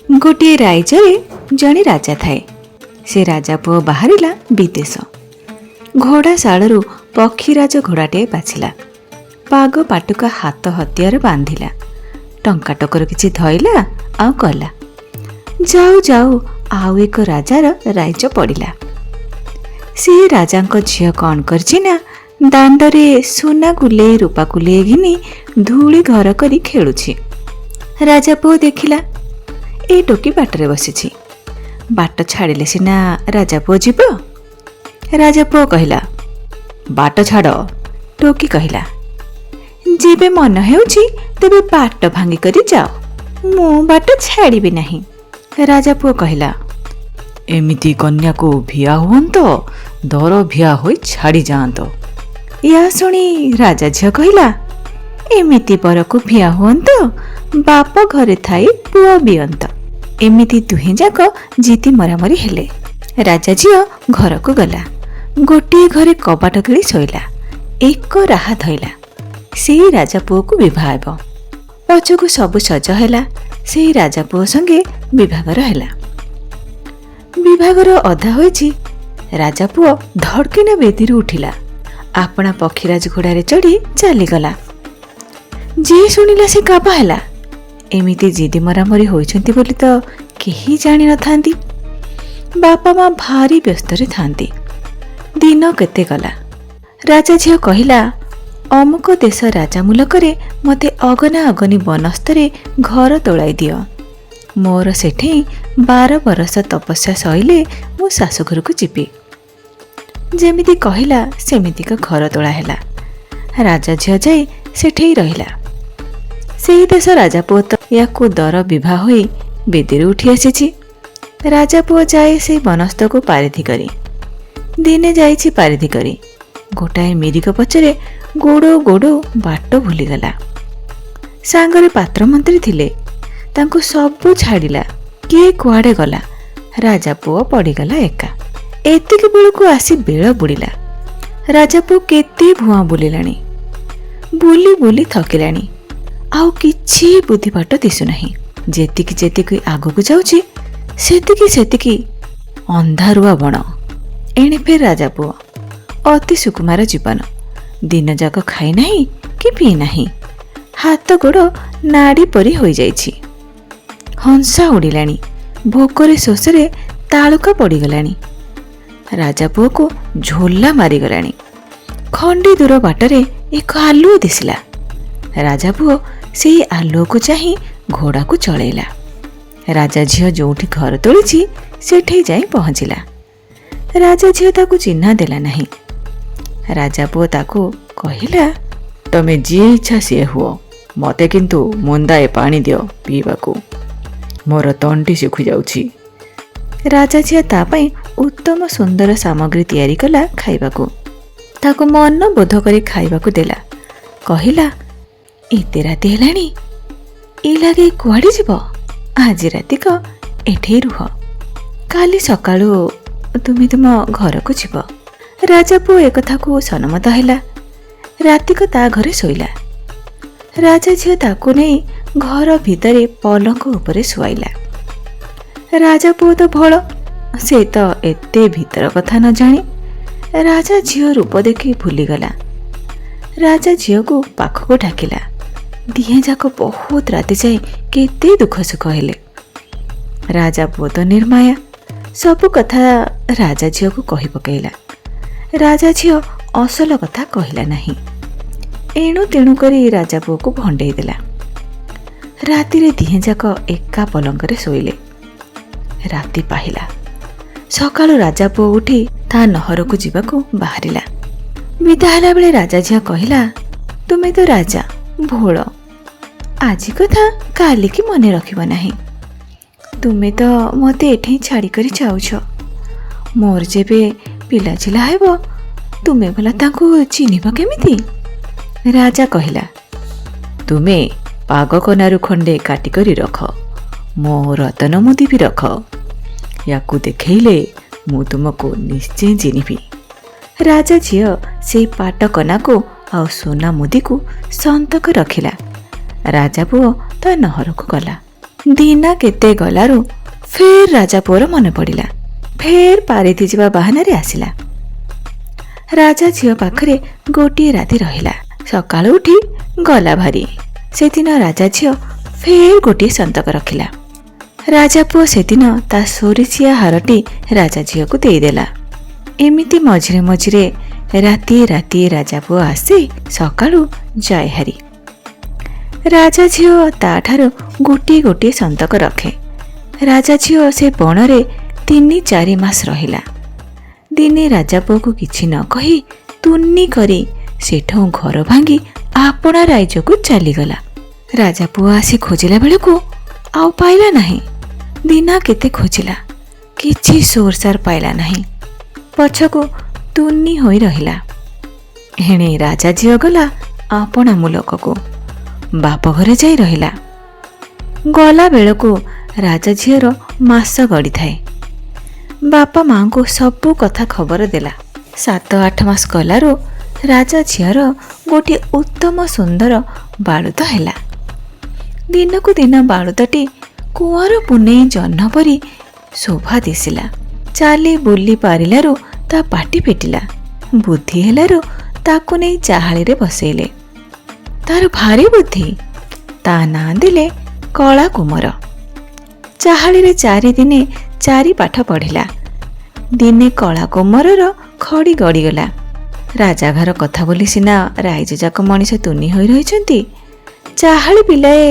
गोटे राइजरे जड़े राजा थाए। से राजा पुओ बाहरिला विदेश। घोड़ा शालू पक्षीराज घोड़ाटे बाछिला। पाग पाटुका हाथ हथियार बांधिला। टंका टकर किछि धइला आ गला। जाऊ जाऊ आउ एक राजार राइज पड़िला। से राजांको झियो कौन करछि ना दांडरे सोना गुले रूपा गुले घिनी धूली घर करी खेलुछि। राजा पुओ देखिला ए टोकी बाटरे बसिछि। बाट छाड़िले सिना राजा पुओ जीव। राजा पुओ कहिला बाट छाड़। टोकी कहिला जेबे मन हेउछि तेबे बाट भांगी करी जाओ, मो बाट छाड़िबी नाही। राजा पुओ कहिला एमिति कन्या को भिया हुअंत दर भिया होई छाड़ी जांत। या सुनी राजा झियो कहिला एमिति बर को भिया हुअंत बाप घरे थाई पुओ बियंत। एमिति दुहे जाक जीती मरामरी हेले। राजा झियो घर को गला। गोटे घरे कबाट गिली शोइला। एक राहा धइला से राजा पुओ को विवाह हेब। पछकु सबु सज हैला। से राजा पुओ संगे विभागर हैला। विभागर अधा होइछि। राजा पुओ धड़किना बेदी उठिला। आपना पक्षीराज घोड़ारे चढ़ी चलीगला। जे शुणिला से काबा हैला। एमिति जिदी मरामरी होइछन्ति बोली तो केही जानि नथांती। बापा माँ भारी व्यस्तरे थांती। दिन केते गला। राजा झियो कहिला अमुक देश राजा मुलकरे मते अगना अगनी बनस्तरे घर तोड़ाई दियो। मोर सेठे 12 बरस तपस्या सहिले मो शाशुघर को जीपी। जेमिति कहिला सेमितिक घर तोड़ा हैला। राजा झियो जाई सेठे रहिला। सेही देश राजा पुओ तो याकू दर विवाह होई बेदी उठी आसीछि। राजा पुओ जाए से बनस्थ को पारिधि करी। दिने जाइछि पारिधि करी। गोटाए मिरिक पछरे गोड़ो गोड़ो बाट भूलीगला। सांगरे पात्र मंत्री थिले। तांको सबु छाड़िला। किए कुआडे गला। राजा पुओ पड़ीगला एका। एतिक बेलू आसी बेल बुड़िला। राजा पुओ केते भुआ बुलिलानी। बुली बुली थकिलानी। आउ किछि बुद्धि बाट दिसु नाही। जेतिकी जेतिकी आगकु जाउछि सेतिकी सेतिकी अंधारुआ बण। एणे फेर राजा पुओ अति सुकुमार जीवन। दिन जाक खाई नाही कि पी नाही। हाथ गोड़ नाड़ी परी होई जाइछि। हंसा उड़िलानी। भोकरे शोषरे तालुका पड़ीगलानी। राजा पुओ को झोला मारिगलानी। खंडे दूर बाटरे एक आलुओ दिसिला। राजा पुओ से आलुओ को चाही घोड़ा को चलैला। राजा झियो जोठी घर तोलिछि सेठे जाई पहुंचिला। राजा झियो ताकू चिन्हा देला नाही। राजा पुओ ताकू कहिला तमे जी इच्छा से हुओ, मते किंतु मुंदाए पानी दियो पीबाकू, मोर तंटी सुखी जाउछि। राजा झियो ता पई उत्तम सुंदर सामग्री तैयारी कला खाइबाकू। ताकू मन बोध करी खाइबाकू देला। कहिला एते राति हेलानी ए लागे कुआडे जीव। आज राति को एठे रुह। काली सकाळु तुम तुम घर को जीव। राजा पुओ एक कथा को सनमत हैला। राति को ता घरे सोइला। राजा झियो ताकू नहीं घर भितरे पलंक उपरे सुआइला। राजा पुओ तो भल से तो एते भीतर कथा न जाने। राजा झियो रूप देखी भूलीगला। राजा झियो को पाख को डाकिला। दिहे जाक बहुत राति जाए केते दुख सुख हेले। राजा पुओ तो निर्माया सबु कथा राजा झियो को कहि पकेइला। राजा झियो असल कथा कहिला नाही। एणु तेणु करी राजा पुओ को भंडेई देला। राति रे दिहे जाक एका पलंकरे सोइले। राति पाहिला। सकाळु राजा पुओ उठी ता नहर को जीवाकू बाहरिला। विदा होला बेले राजा झियो कहिला तुमे तो राजा भोल, आज कथा काली की मने रखिब नाही। तुमे तो मते एठे छाड़ी करी जाउछ। मोर जेबे पिला छिला हेबो तुमे भला तांको चिन्हिब केमिति। राजा कहिला तुमे पाग कनारु खंडे काटी करी रख, मो रतन मुदी भी रख। याकू देखैले मु तुमको निश्चय चिन्हिबी। राजा झियो से पाट कना को आ सोना मुदी को संतक रखिला। राजा पुओ ता नहर को गला। ଦିନ କେତେ ଗଲାରୁ ଫେର ରାଜା ପୁଅର ମନେ ପଡ଼ିଲା। ଫେର ପାରିଧି ଯିବା ବାହାନାରେ ଆସିଲା। ରାଜା ଝିଅ ପାଖରେ ଗୋଟିଏ ରାତି ରହିଲା। ସକାଳୁ ଉଠି ଗଲା ଭାରି। ସେଦିନ ରାଜା ଝିଅ ଫେର ଗୋଟିଏ ସନ୍ତକ ରଖିଲା। ରାଜା ପୁଅ ସେଦିନ ତା ସୋରିଷିଆ ହାରଟି ରାଜା ଝିଅକୁ ଦେଇଦେଲା। ଏମିତି ମଝିରେ ମଝିରେ ରାତିଏ ରାତିଏ ରାଜା ପୁଅ ଆସି ସକାଳୁ ଯାଏ ହାରି। ରାଜା ଝିଅ ତାଠାରୁ ଗୋଟିଏ ଗୋଟିଏ ସନ୍ତକ ରଖେ। ରାଜା ଝିଅ ସେ ବଣରେ 3-4 ମାସ ରହିଲା। ଦିନେ ରାଜା ପୁଅକୁ କିଛି ନ କହି ତୁନି କରି ସେଠୁ ଘର ଭାଙ୍ଗି ଆପଣା ରାଇଜକୁ ଚାଲିଗଲା। ରାଜା ପୁଅ ଆସି ଖୋଜିଲା ବେଳକୁ ଆଉ ପାଇଲା ନାହିଁ। ଦିନା କେତେ ଖୋଜିଲା, କିଛି ସୋରସାର ପାଇଲା ନାହିଁ। ପଛକୁ ତୁନି ହୋଇ ରହିଲା। ଏଣେ ରାଜା ଝିଅ ଗଲା ଆପଣା ମୁଲକକୁ, ବାପ ଘରେ ଯାଇ ରହିଲା। ଗଲା ବେଳକୁ ରାଜା ଝିଅର ମାସ ଗଡ଼ିଥାଏ। ବାପା ମାଙ୍କୁ ସବୁ କଥା ଖବର ଦେଲା। 7-8 ମାସ ଗଲାରୁ ରାଜା ଝିଅର ଗୋଟିଏ ଉତ୍ତମ ସୁନ୍ଦର ବାଳୁତ ହେଲା। ଦିନକୁ ଦିନ ବାଳୁତଟି କୁଆଁର ପୁନେଇ ଜହ୍ନ ପରି ଶୋଭା ଦିଶିଲା। ଚାଲି ବୁଲି ପାରିଲାରୁ ତା ପାଟି ଫିଟିଲା। ବୁଦ୍ଧି ହେଲାରୁ ତାକୁ ନେଇ ଚାହାଳିରେ ବସେଇଲେ। ତାର ଭାରି ବୁଦ୍ଧି। ତା ନାଁ ଦେଲେ କଳା କୁମର। ଚାହାଳିରେ 4 ଦିନେ 4 ପାଠ ପଢ଼ିଲା। ଦିନେ କଳା କୁମରର ଖଡ଼ି ଗଡ଼ିଗଲା। ରାଜାଘର କଥା ବୋଲି ସିନା ରାଇଜ ଯାକ ମଣିଷ ତୁନି ହୋଇ ରହିଛନ୍ତି। ଚାହାଳି ପିଲାଏ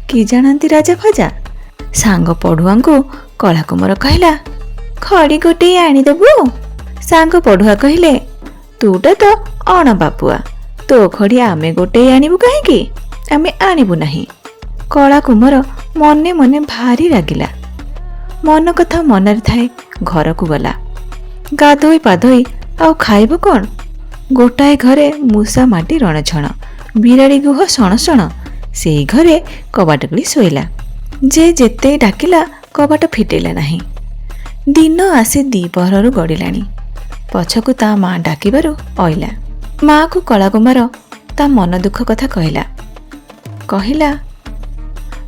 କି ଜାଣନ୍ତି ରାଜା ଫାଜା। ସାଙ୍ଗ ପଢ଼ୁଆଙ୍କୁ କଳା କୁମର କହିଲା, ଖଡ଼ି ଗୋଟିଏ ଆଣିଦେବୁ। ସାଙ୍ଗ ପଢ଼ୁଆ କହିଲେ, ତୁଟା ତ ଅଣ ବାପୁଆ, ତୋ ଖଡ଼ି ଆମେ ଗୋଟେଇ ଆଣିବୁ କାହିଁକି? ଆମେ ଆଣିବୁ ନାହିଁ। କଳା କୁମର ମନେ ମନେ ଭାରି ରାଗିଲା। ମନ କଥା ମନରେ ଥାଏ। ଘରକୁ ଗଲା। ଗାଧୋଇ ପାଧୋଇ ଆଉ ଖାଇବ କ'ଣ? ଗୋଟାଏ ଘରେ ମୂଷା ମାଟି ରଣଛଣ, ବିରାଡ଼ି ଗୁହ ସଣ ସଣ। ସେଇ ଘରେ କବାଟ ଗଳି ଶୋଇଲା। ଯେ ଯେତେ ଡାକିଲା କବାଟ ଫିଟେଇଲା ନାହିଁ। ଦିନ ଆସି 2 ଗଡ଼ିଲାଣି। ପଛକୁ ତା ମା ଡାକିବାରୁ ଅଇଲା। ମାକୁ କଳା କୁମାର ତା ମନ ଦୁଃଖ କଥା କହିଲା,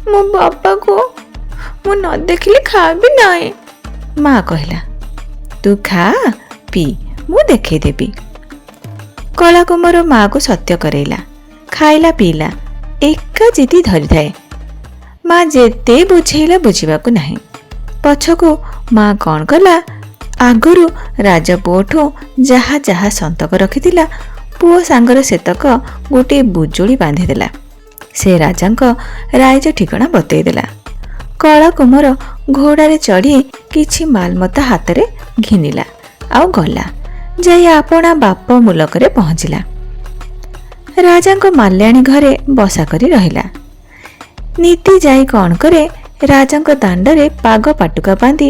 ମୋ ବାପାକୁ ମୁଁ ନ ଦେଖିଲେ ଖାଇବି ନାହିଁ। ମା କହିଲା, ତୁ ଖା ପି, ମୁଁ ଦେଖେଇଦେବି। କଳା କୁମାର ମାକୁ ସତ୍ୟ କରେଇଲା। ଖାଇଲା ପିଇଲା, ଏକା ଜିଦି ଧରିଥାଏ। ମା ଯେତେ ବୁଝେଇଲା ବୁଝିବାକୁ ନାହିଁ। ପଛକୁ ମା କ'ଣ କଲା, ଆଗରୁ ରାଜା ପୁଅଠୁ ଯାହା ଯାହା ସନ୍ତକ ରଖିଥିଲା ପୁଅ ସାଙ୍ଗରେ ସେତକ ଗୋଟିଏ ବୁଜୁଳି ବାନ୍ଧିଦେଲା। ସେ ରାଜାଙ୍କ ରାଇଜ ଠିକଣା ବତେଇଦେଲା। କଳା କୁମର ଘୋଡ଼ାରେ ଚଢ଼ି କିଛି ମାଲମତା ହାତରେ ଘିନିଲା ଆଉ ଗଲା। ଯାଇ ଆପଣା ବାପ ମୁଲକରେ ପହଞ୍ଚିଲା। ରାଜାଙ୍କ ମାଲ୍ୟାଣୀ ଘରେ ବସା କରି ରହିଲା। ନୀତି ଯାଇ କ'ଣ କରେ, ରାଜାଙ୍କ ଦାଣ୍ଡରେ ପାଗ ପାଟୁକା ବାନ୍ଧି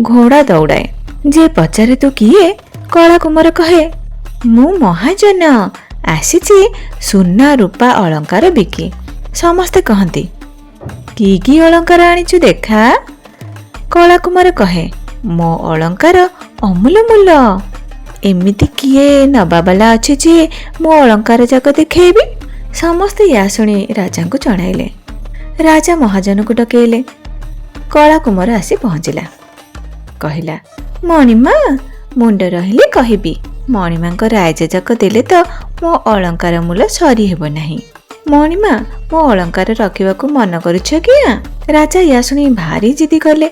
ଘୋଡ଼ା ଦୌଡ଼ାଏ। ଯେ ପଚାରେ ତୁ କିଏ? କଳା କୁମର କହେ, ମୁଁ ମହାଜନ, ଆସିଛି ସୁନା ରୂପା ଅଳଙ୍କାର ବିକି। ସମସ୍ତେ କହନ୍ତି, କି କି ଅଳଙ୍କାର ଆଣିଛୁ ଦେଖା? କଳା କୁମାର କହେ, ମୋ ଅଳଙ୍କାର ଅମୂଲ ମୂଲ। ଏମିତି କିଏ ନବାବାଲା ଅଛି ଯେ ମୋ ଅଳଙ୍କାର ଯାକ ଦେଖେଇବି? ସମସ୍ତେ ୟା ଶୁଣି ରାଜାଙ୍କୁ ଜଣାଇଲେ। ରାଜା ମହାଜନକୁ ଡକେଇଲେ। କଳା କୁମାର ଆସି ପହଞ୍ଚିଲା। କହିଲା, ମଣିମା, ମୁଣ୍ଡ ରହିଲେ କହିବି। ମଣିମାଙ୍କ ରାଇଜ ଯାକ ଦେଲେ ତ ମୋ ଅଳଙ୍କାର ମୂଲ ସରି ହେବ ନାହିଁ। ମଣିମା, ମୋ ଅଳଙ୍କାର ରଖିବାକୁ ମନ କରୁଛ କି? ରାଜା ୟା ଶୁଣି ଭାରି ଜିଦି କଲେ।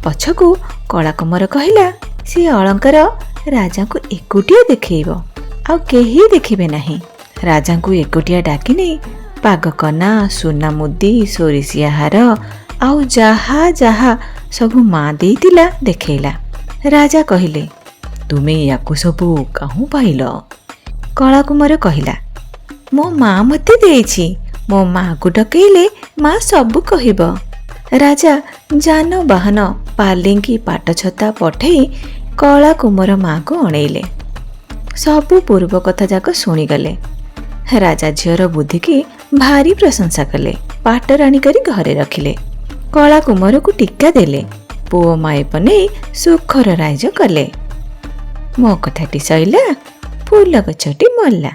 ପଛକୁ କଳା କୁମାର କହିଲା, ସେ ଅଳଙ୍କାର ରାଜାଙ୍କୁ ଏକୁଟିଆ ଦେଖେଇବ, ଆଉ କେହି ଦେଖିବେ ନାହିଁ। ରାଜାଙ୍କୁ ଏକୁଟିଆ ଡାକି ନେଇ ପାଗକନା, ସୁନା ମୁଦି, ସୋରିଷିଆ ହାର ଆଉ ଯାହା ଯାହା ସବୁ ମା ଦେଇଥିଲା ଦେଖେଇଲା। ରାଜା କହିଲେ, ତୁମେ ୟାକୁ ସବୁ କାହୁଁ ପାଇଲ? କଳା କୁମାର କହିଲା, ମୋ ମା ମୋତେ ଦେଇଛି। ମୋ ମାକୁ ଡକେଇଲେ ମା ସବୁ କହିବ। ରାଜା ଯାନବାହନ, ପାଲିଙ୍କି, ପାଟଛତା ପଠେଇ କଳା କୁମାର ମାକୁ ଅଣେଇଲେ। ସବୁ ପୂର୍ବ କଥା ଯାକ ଶୁଣିଗଲେ। ରାଜା ଝିଅର ବୁଦ୍ଧିକି ଭାରି ପ୍ରଶଂସା କଲେ। ପାଟରାଣୀ କରି ଘରେ ରଖିଲେ। କଳା କୁମାରକୁ ଟୀକା ଦେଲେ। ପୁଅ ମାଇପ ନେଇ ସୁଖର ରାଇଜ କଲେ। ମୋ କଥାଟି ସଇଲା, ଫୁଲ ଗଛଟି ମଲା।